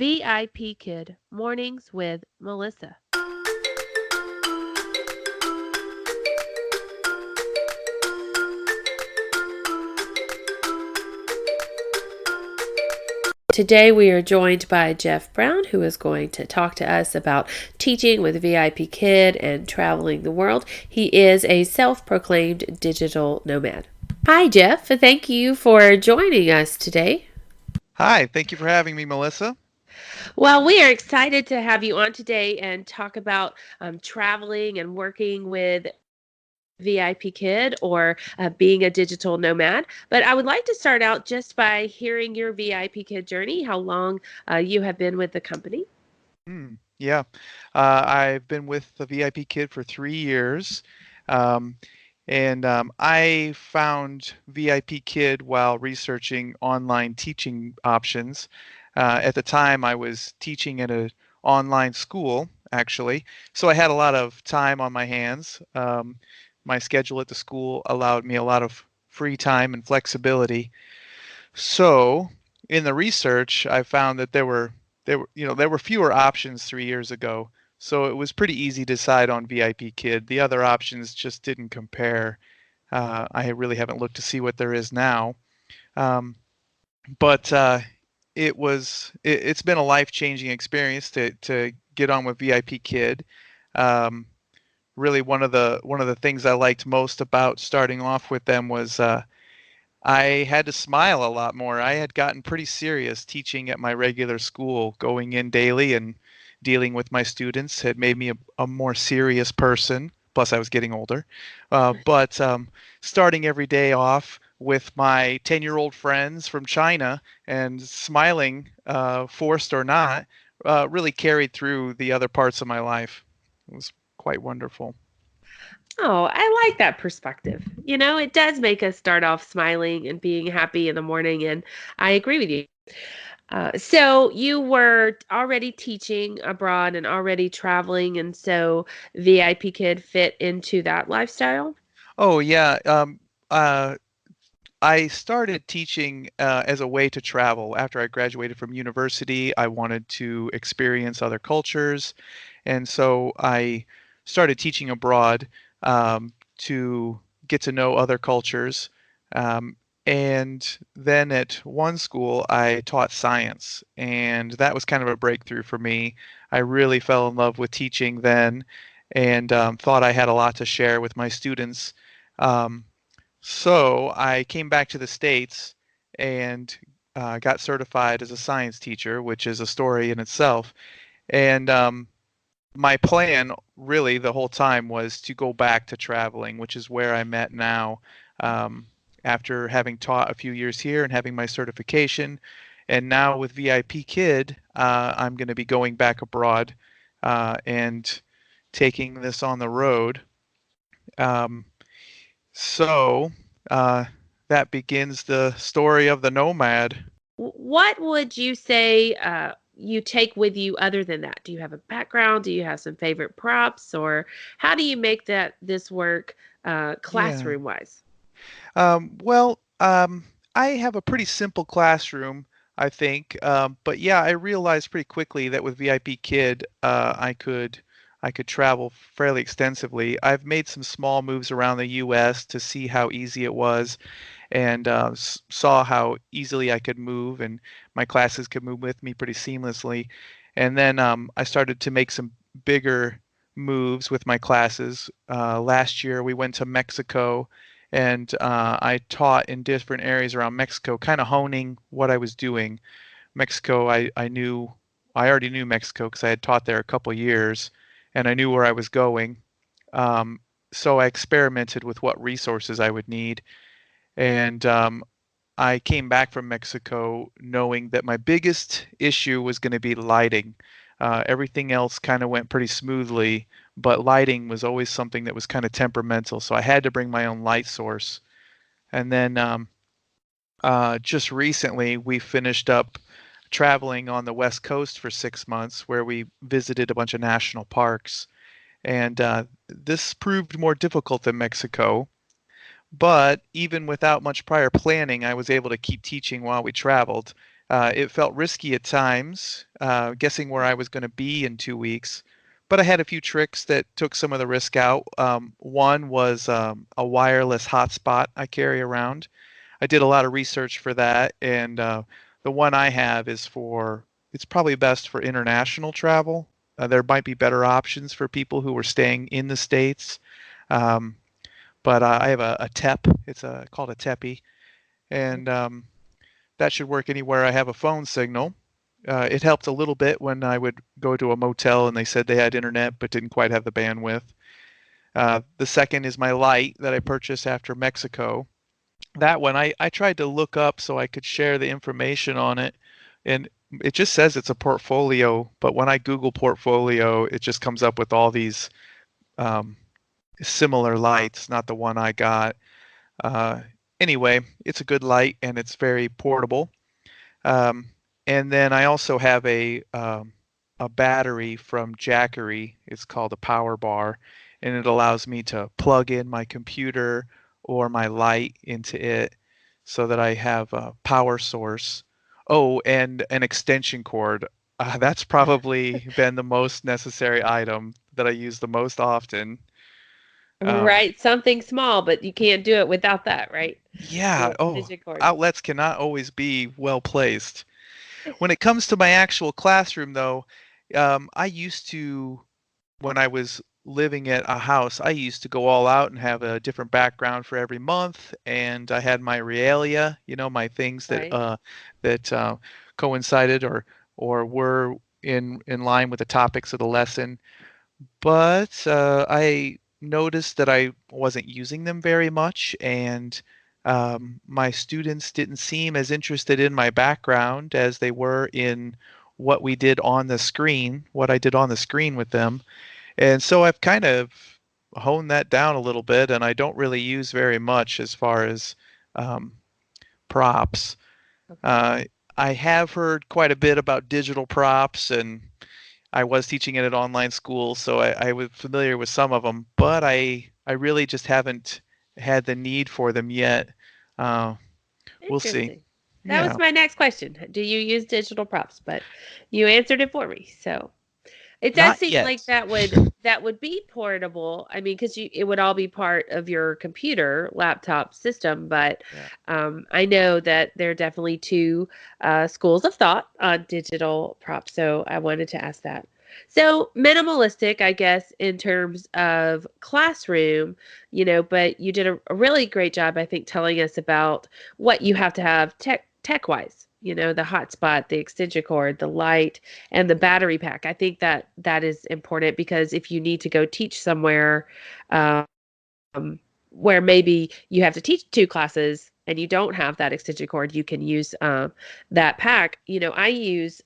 VIP Kid Mornings with Melissa. Today we are joined by Jeff Brown, who is going to talk to us about teaching with VIP Kid and traveling the world. He is a self-proclaimed digital nomad. Hi, Jeff. Thank you for joining us today. Hi, thank you for having me, Melissa. Well, we are excited to have you on today and talk about traveling and working with VIP Kid or being a digital nomad. But I would like to start out just by hearing your VIP Kid journey, how long you have been with the company. Yeah, I've been with the VIP Kid for 3 years, um, and I found VIP Kid while researching online teaching options. At the time, I was teaching at an online school, actually, so I had a lot of time on my hands. My schedule at the school allowed me a lot of free time and flexibility. So, in the research, I found that there were fewer options 3 years ago. So it was pretty easy to decide on VIP Kid. The other options just didn't compare. I really haven't looked to see what there is now. Um, but it's been a life-changing experience to get on with VIP Kid. Um, Really, one of the things I liked most about starting off with them was I had to smile a lot more. I had gotten pretty serious teaching at my regular school. Going in daily and dealing with my students had made me a more serious person. Plus, I was getting older. But starting every day off with my 10-year-old friends from China and smiling, forced or not, really carried through the other parts of my life. It was quite wonderful. Oh, I like that perspective. It does make us start off smiling and being happy in the morning. And I agree with you. So you were already teaching abroad and already traveling, and so VIP Kid fit into that lifestyle? Oh yeah. Uh, I started teaching as a way to travel. After I graduated from university, I wanted to experience other cultures, and so I started teaching abroad to get to know other cultures. Um, and then at one school, I taught science, and that was kind of a breakthrough for me. I really fell in love with teaching then, and thought I had a lot to share with my students. Um, so I came back to the States and got certified as a science teacher, which is a story in itself. And my plan, really, the whole time was to go back to traveling, which is where I'm at now. Um, After having taught a few years here and having my certification, and now with VIP Kid, I'm going to be going back abroad and taking this on the road. Um, so uh, that begins the story of the Nomad. What would you say you take with you other than that? Do you have a background? Do you have some favorite props, or how do you make this work Yeah. classroom wise? Well, I have a pretty simple classroom, I think. But yeah, I realized pretty quickly that with VIP Kid, I could travel fairly extensively. I've made some small moves around the U.S. to see how easy it was, and saw how easily I could move, and my classes could move with me pretty seamlessly. And then I started to make some bigger moves with my classes. Last year, we went to Mexico, and I taught in different areas around Mexico, kind of honing what I was doing. Mexico, I already knew Mexico because I had taught there a couple years, and I knew where I was going. Um, so I experimented with what resources I would need, and I came back from Mexico knowing that my biggest issue was going to be lighting. Everything else kind of went pretty smoothly, but lighting was always something that was kind of temperamental. So I had to bring my own light source. And then just recently, we finished up traveling on the West Coast for 6 months, where we visited a bunch of national parks. And this proved more difficult than Mexico, but even without much prior planning, I was able to keep teaching while we traveled. It felt risky at times, guessing where I was going to be in 2 weeks, but I had a few tricks that took some of the risk out. One was a wireless hotspot I carry around. I did a lot of research for that, and the one I have is for, it's probably best for international travel. There might be better options for people who are staying in the States. Um, but I have a TEP. It's called a TEPI, and that should work anywhere I have a phone signal. It helped a little bit when I would go to a motel and they said they had internet but didn't quite have the bandwidth. The second is my light that I purchased after Mexico. That one I tried to look up so I could share the information on it, and it just says it's a portfolio, but when I Google portfolio, it just comes up with all these um, similar lights, not the one I got. Uh, anyway, it's a good light and it's very portable. Um, and then I also have a battery from Jackery. It's called a power bar, and it allows me to plug in my computer or my light into it so that I have a power source. Oh, and an extension cord. That's probably been the most necessary item that I use the most often. Um, Right, something small, but you can't do it without that, right? yeah, The oh, extension cord. outlets cannot always be well placed. When it comes to my actual classroom, though, I used to, when I was living at a house, I used to go all out and have a different background for every month, and I had my realia, my things that Right. that coincided or were in line with the topics of the lesson. But I noticed that I wasn't using them very much, and my students didn't seem as interested in my background as they were in what we did on the screen, what I did on the screen with them. And so I've kind of honed that down a little bit, and I don't really use very much as far as um, props. Okay. Uh, I have heard quite a bit about digital props, and I was teaching at an online school, so I was familiar with some of them, but I really just haven't had the need for them yet. Uh, we'll see. Interesting. That was Yeah, my next question. Do you use digital props? But you answered it for me. So it does not seem yet. like that would be portable. I mean, because it would all be part of your computer laptop system. But Yeah. I know that there are definitely two schools of thought on digital props. So I wanted to ask that. So minimalistic, I guess, in terms of classroom, but you did a really great job, I think, telling us about what you have to have tech wise. The hotspot, the extension cord, the light, and the battery pack. I think that is important because if you need to go teach somewhere um, where maybe you have to teach two classes and you don't have that extension cord, you can use that pack. I use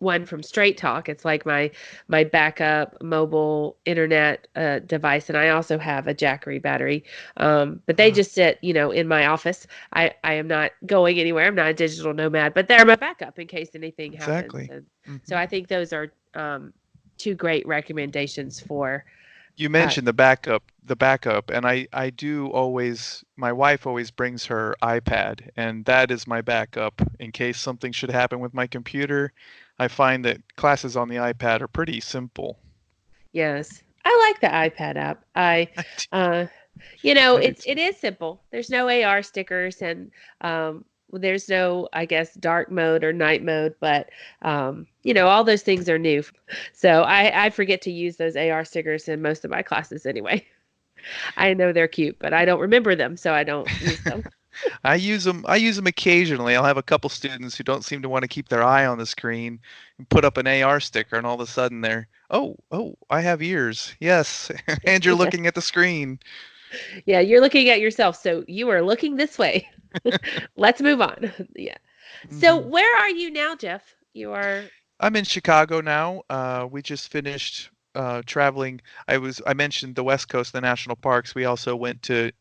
one from Straight Talk. It's like my backup mobile internet device, and I also have a Jackery battery. But they Uh, just sit, in my office. I am not going anywhere. I'm not a digital nomad, but they're my backup in case anything happens. exactly. And so Hmm. I think those are two great recommendations for. You Uh, mentioned the backup, and I do always, my wife always brings her iPad, and that is my backup in case something should happen with my computer. I find that classes on the iPad are pretty simple. yes, I like the iPad app. I do, Uh, I do it too. is simple. There's no AR stickers and there's no, I guess, dark mode or night mode, but all those things are new. So I forget to use those AR stickers in most of my classes anyway. I know they're cute, but I don't remember them, so I don't use them. I use them occasionally. I'll have a couple students who don't seem to want to keep their eye on the screen and put up an AR sticker, and all of a sudden they're, oh, I have ears. Yes, and you're Yes. looking at the screen. Yeah, you're looking at yourself, so you are looking this way. Let's move on. Yeah. So Hmm. where are you now, Jeff? You are. I'm in Chicago now. We just finished traveling. I mentioned the West Coast, the national parks. We also went to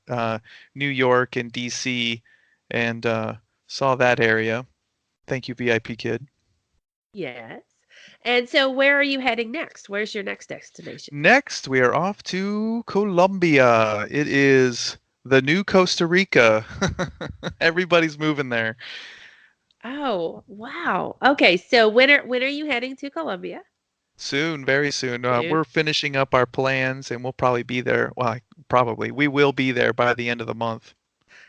New York and DC and saw that area. Thank you, VIP Kid. Yes. And so where are you heading next? Where's your next destination? Next, we are off to Colombia. It is the new Costa Rica. Everybody's moving there. Oh, wow. Okay, so when are you heading to Colombia? Soon, very soon. Soon. We're finishing up our plans and we'll probably be there. Well, probably. We will be there by the end of the month.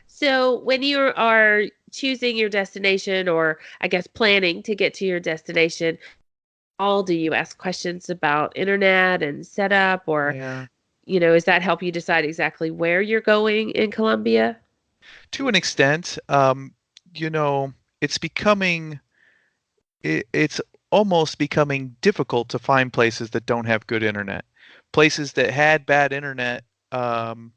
So when you are choosing your destination, or I guess planning to get to your destination, all do you ask questions about internet and setup, or Yeah. does that help you decide exactly where you're going in Colombia? To an extent, you know, it's becoming it's almost becoming difficult to find places that don't have good internet. Places that had bad internet um,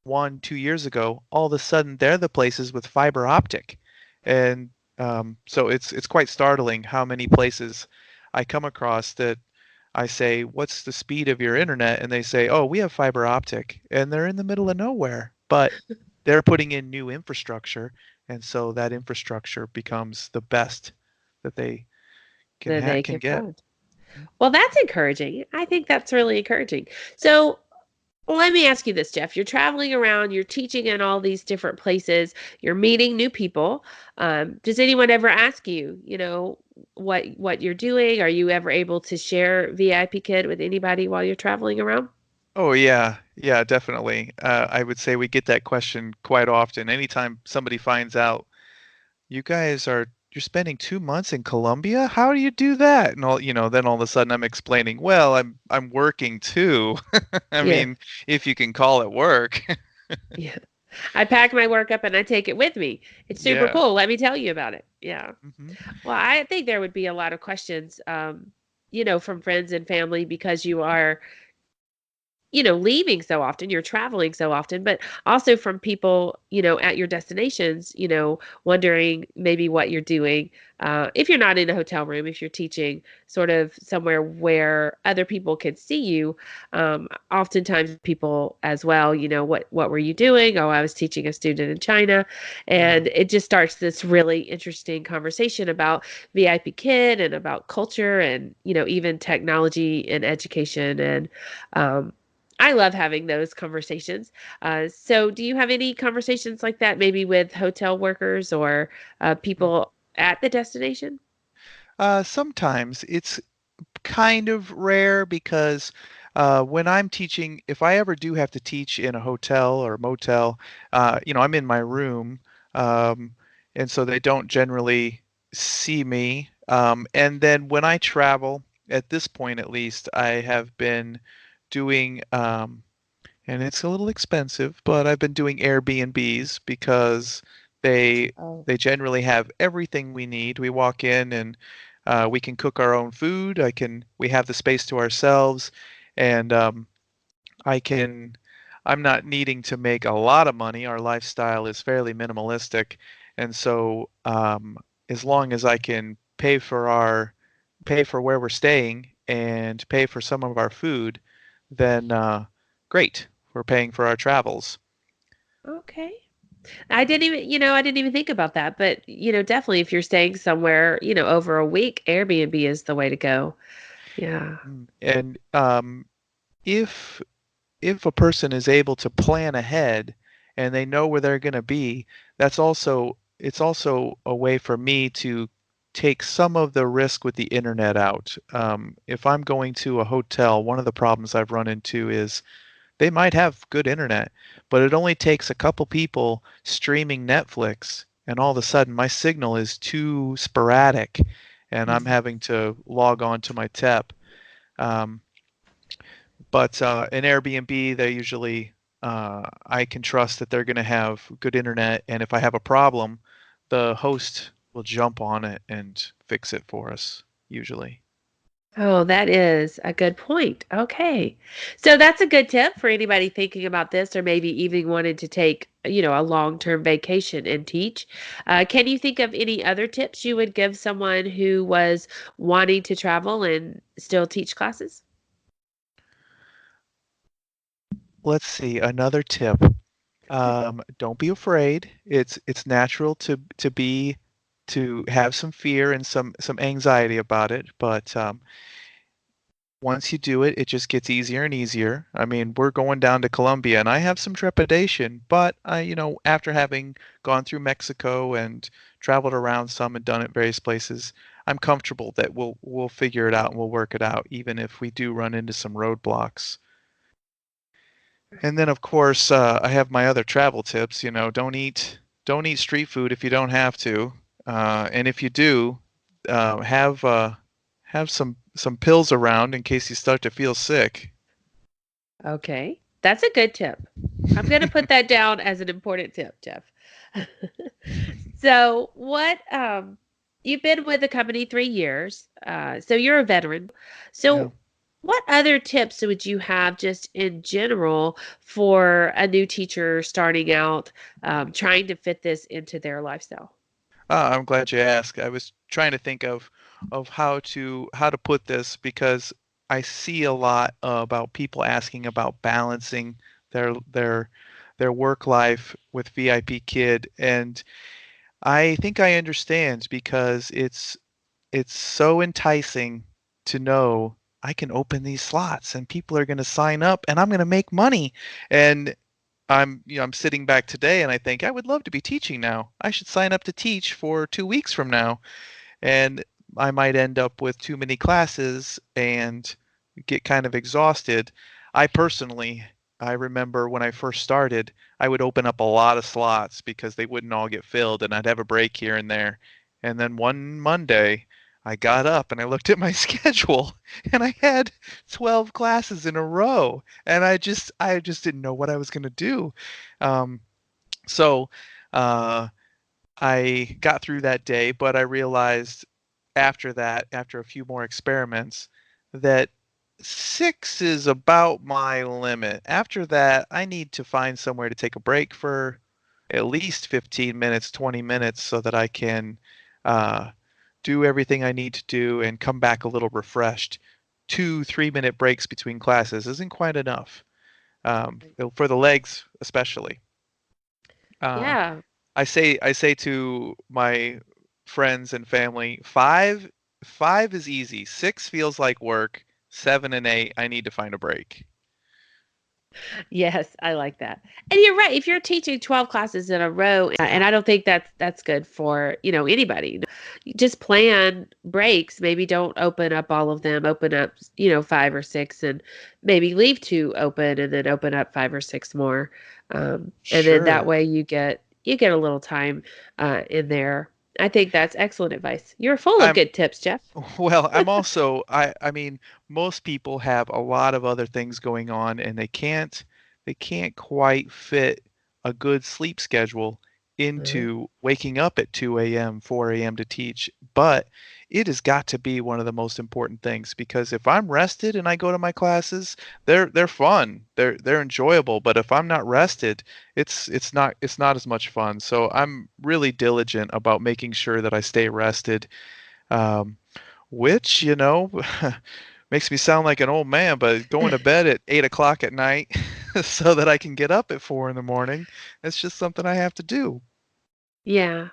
1, 2 years ago, all of a sudden they're the places with fiber optic, and so it's quite startling how many places I come across that I say, "What's the speed of your internet?" And they say, "Oh, we have fiber optic," and they're in the middle of nowhere, but they're putting in new infrastructure, and so that infrastructure becomes the best that they That they can can get. find. Well, that's encouraging. I think that's really encouraging. So let me ask you this, Jeff. You're traveling around, you're teaching in all these different places, you're meeting new people. Does anyone ever ask you, what you're doing? Are you ever able to share VIP Kid with anybody while you're traveling around? Oh yeah, yeah, definitely. I would say we get that question quite often. Anytime somebody finds out you're spending 2 months in Colombia, how do you do that? And then all of a sudden I'm explaining, well, I'm working too. I Yeah, mean, if you can call it work. yeah. I pack my work up and I take it with me. It's super Yeah. cool. Let me tell you about it. Yeah. Hmm. Well, I think there would be a lot of questions, from friends and family because you are leaving so often, you're traveling so often, but also from people, at your destinations, wondering maybe what you're doing. If you're not in a hotel room, if you're teaching sort of somewhere where other people can see you, oftentimes people as well, what were you doing? Oh, I was teaching a student in China. Yeah. And it just starts this really interesting conversation about VIP Kid and about culture and, even technology and education. And, I love having those conversations. So, do you have any conversations like that, maybe with hotel workers or people at the destination? Sometimes it's kind of rare because when I'm teaching, if I ever do have to teach in a hotel or motel, I'm in my room, um, and so they don't generally see me. And then when I travel, at this point at least, I have been doing, and it's a little expensive, but I've been doing Airbnbs because they Oh, they generally have everything we need. We walk in and we can cook our own food. We have the space to ourselves, and I can I'm not needing to make a lot of money. Our lifestyle is fairly minimalistic, and so as long as I can pay for where we're staying and pay for some of our food, then great. We're paying for our travels. okay. I didn't even think about that. But, definitely if you're staying somewhere, over a week, Airbnb is the way to go. Yeah. And if if a person is able to plan ahead and they know where they're going to be, it's also a way for me to take some of the risk with the internet out. If I'm going to a hotel, one of the problems I've run into is they might have good internet, but it only takes a couple people streaming Netflix, and all of a sudden my signal is too sporadic, and I'm Mhm. having to log on to my TEP. Um, but in Airbnb, they usually I can trust that they're going to have good internet, and if I have a problem, the host will jump on it and fix it for us, usually. Oh, that is a good point. Okay. So that's a good tip for anybody thinking about this or maybe even wanted to take, a long-term vacation and teach. Can you think of any other tips you would give someone who was wanting to travel and still teach classes? Let's see, another tip. Don't be afraid. It's natural to have some fear and some anxiety about it, but once you do it, it just gets easier and easier. I mean, we're going down to Colombia, and I have some trepidation, but after having gone through Mexico and traveled around some and done it various places, I'm comfortable that we'll figure it out and we'll work it out, even if we do run into some roadblocks. And then, of course, I have my other travel tips. Don't eat street food if you don't have to, and if you do, have some pills around in case you start to feel sick. Okay. That's a good tip. I'm going to put that down as an important tip, Jeff. So, you've been with the company 3 years, so you're a veteran. Yeah. So, what other tips would you have just in general for a new teacher starting out, trying to fit this into their lifestyle? I'm glad you asked. I was trying to think of how to put this because I see a lot about people asking about balancing their their their work life with VIP Kid, and I think I understand because it's so enticing to know I can open these slots and people are going to sign up and I'm going to make money. And I'm sitting back today and I think I would love to be teaching now. I should sign up to teach for 2 weeks from now, and I might end up with too many classes and get kind of exhausted. I personally, I remember when I first started, I would open up a lot of slots because they wouldn't all get filled and I'd have a break here and there. And then one Monday, I got up and I looked at my schedule and I had 12 classes in a row and I just didn't know what I was going to do. Um, so, uh, I got through that day, but I realized after that, after a few more experiments, that 6 is about my limit. After that, I need to find somewhere to take a break for at least 15 minutes, 20 minutes so that I can uh, do everything I need to do and come back a little refreshed. 2, 3 minute breaks between classes isn't quite enough, for the legs especially. Uh, Yeah. I say to my friends and family, five is easy. 6 feels like work. 7 and 8, I need to find a break. Yes, I like that. And you're right. If you're teaching 12 classes in a row, and I don't think that's good for, anybody. You just plan breaks. Maybe don't open up all of them. Open up, 5 or 6 and maybe leave 2 open and then open up 5 or 6 more. And then that Sure. way you get a little time in there. I think that's excellent advice. You're full of I'm good tips, Jeff. Well, I'm also I mean, most people have a lot of other things going on and they can't quite fit a good sleep schedule Uh, into waking up at 2 a.m., 4 a.m. to teach. But it has got to be one of the most important things because if I'm rested and I go to my classes, they're fun. They're enjoyable, but if I'm not rested, it's not as much fun. So I'm really diligent about making sure that I stay rested. Um, which, makes me sound like an old man, but going to bed at 8 o'clock at night so that I can get up at 4 in the morning, that's just something I have to do. yeah.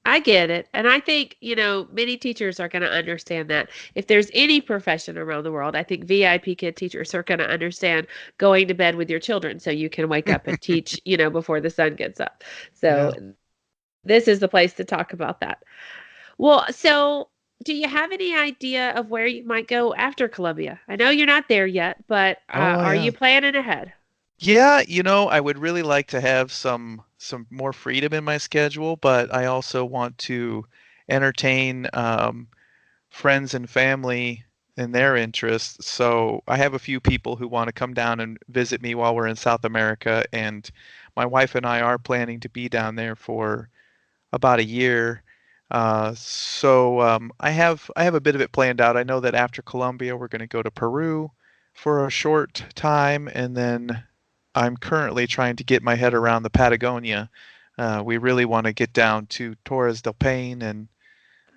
I get it. And I think, many teachers are going to understand that. If there's any profession around the world, I think VIP kid teachers are going to understand going to bed with your children so you can wake up and teach, before the sun gets up. Yeah. So this is the place to talk about that. Well, so do you have any idea of where you might go after Columbia? I know you're not there yet, but Oh, are yeah. you planning ahead? Yeah, I would really like to have some more freedom in my schedule, but I also want to entertain friends and family and their interests. So I have a few people who want to come down and visit me while we're in South America, and my wife and I are planning to be down there for about a year. So I have a bit of it planned out. I know that after Colombia, we're going to go to Peru for a short time, and then I'm currently trying to get my head around the Patagonia. We really want to get down to Torres del Paine and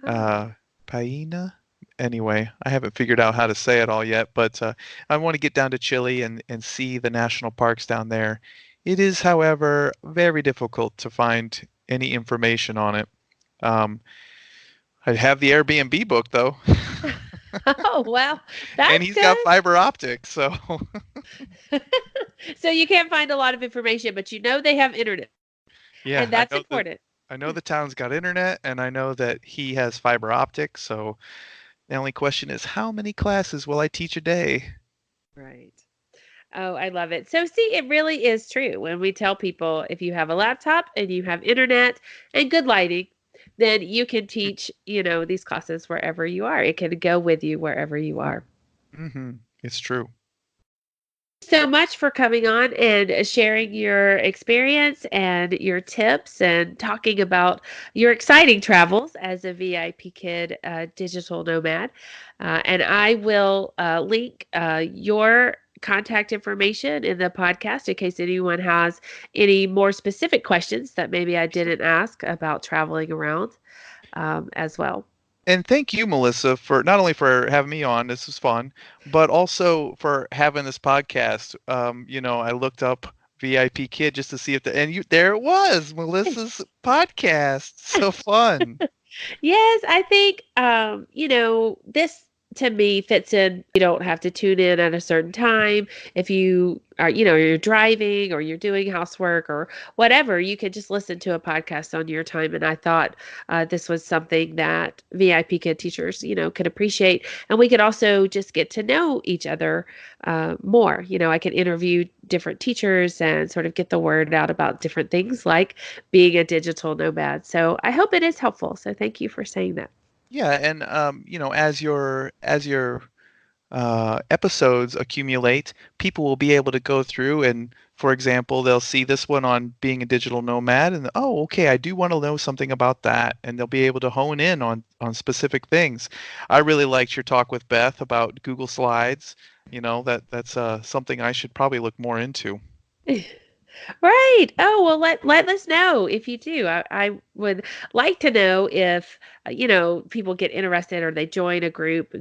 Oh, uh, Paina. Anyway, I haven't figured out how to say it all yet, but I want to get down to Chile and see the national parks down there. It is, however, very difficult to find any information on it. Um, I have the Airbnb book though. Oh, well, And that's he's got good. fiber optics, so So you can't find a lot of information, but you know they have internet, yeah, and that's important. I know the town's got internet, and I know that he has fiber optics. So the only question is, how many classes will I teach a day? Right. Oh, I love it. So, see, it really is true when we tell people if you have a laptop and you have internet and good lighting, then you can teach, these classes wherever you are. It can go with you wherever you are. Mm-hmm. It's true. So much for coming on and sharing your experience and your tips and talking about your exciting travels as a VIP kid, digital nomad. And I will link your contact information in the podcast in case anyone has any more specific questions that maybe I didn't ask about traveling around as well. And thank you, Melissa, for not only for having me on, this was fun, but also for having this podcast. I looked up VIP Kid just to see if and there it was, Melissa's podcast. So fun. Yes, I think this to me fits in. You don't have to tune in at a certain time. If you are, you're driving or you're doing housework or whatever, you can just listen to a podcast on your time. And I thought this was something that VIP kid teachers, could appreciate. And we could also just get to know each other more. I could interview different teachers and sort of get the word out about different things like being a digital nomad. So I hope it is helpful. So thank you for saying that. Yeah, and as your episodes accumulate, people will be able to go through and, for example, they'll see this one on being a digital nomad, and oh, okay, I do want to know something about that, and they'll be able to hone in on specific things. I really liked your talk with Beth about Google Slides. That's something I should probably look more into. Right. Oh, well, let us know if you do. I would like to know if people get interested or they join a group,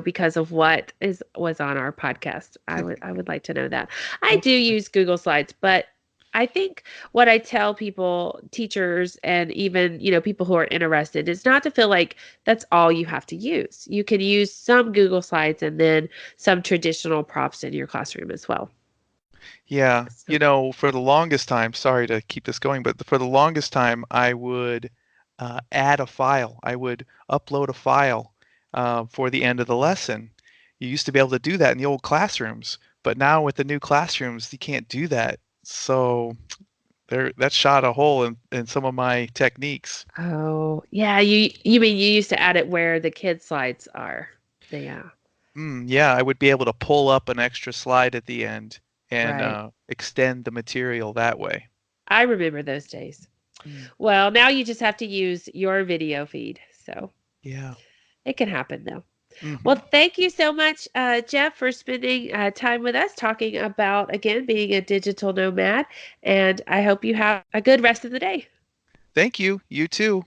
because of what is was on our podcast. I would like to know that. I do Okay. use Google Slides, but I think what I tell people, teachers, and even people who are interested, is not to feel like that's all you have to use. You can use some Google Slides and then some traditional props in your classroom as well. Yeah, So. for the longest time, sorry to keep this going, but for the longest time, I would add a file. I would upload a file for the end of the lesson. You used to be able to do that in the old classrooms, but now with the new classrooms, you can't do that. So that shot a hole in some of my techniques. Oh, yeah, you mean you used to add it where the kid slides are. Yeah, Yeah, I would be able to pull up an extra slide at the end and right. extend the material that way. I remember those days. Mm, Well, now you just have to use your video feed. So yeah. it can happen though. Well, Hmm. thank you so much, Jeff, for spending time with us talking about, again, being a digital nomad. And I hope you have a good rest of the day. Thank you. You too.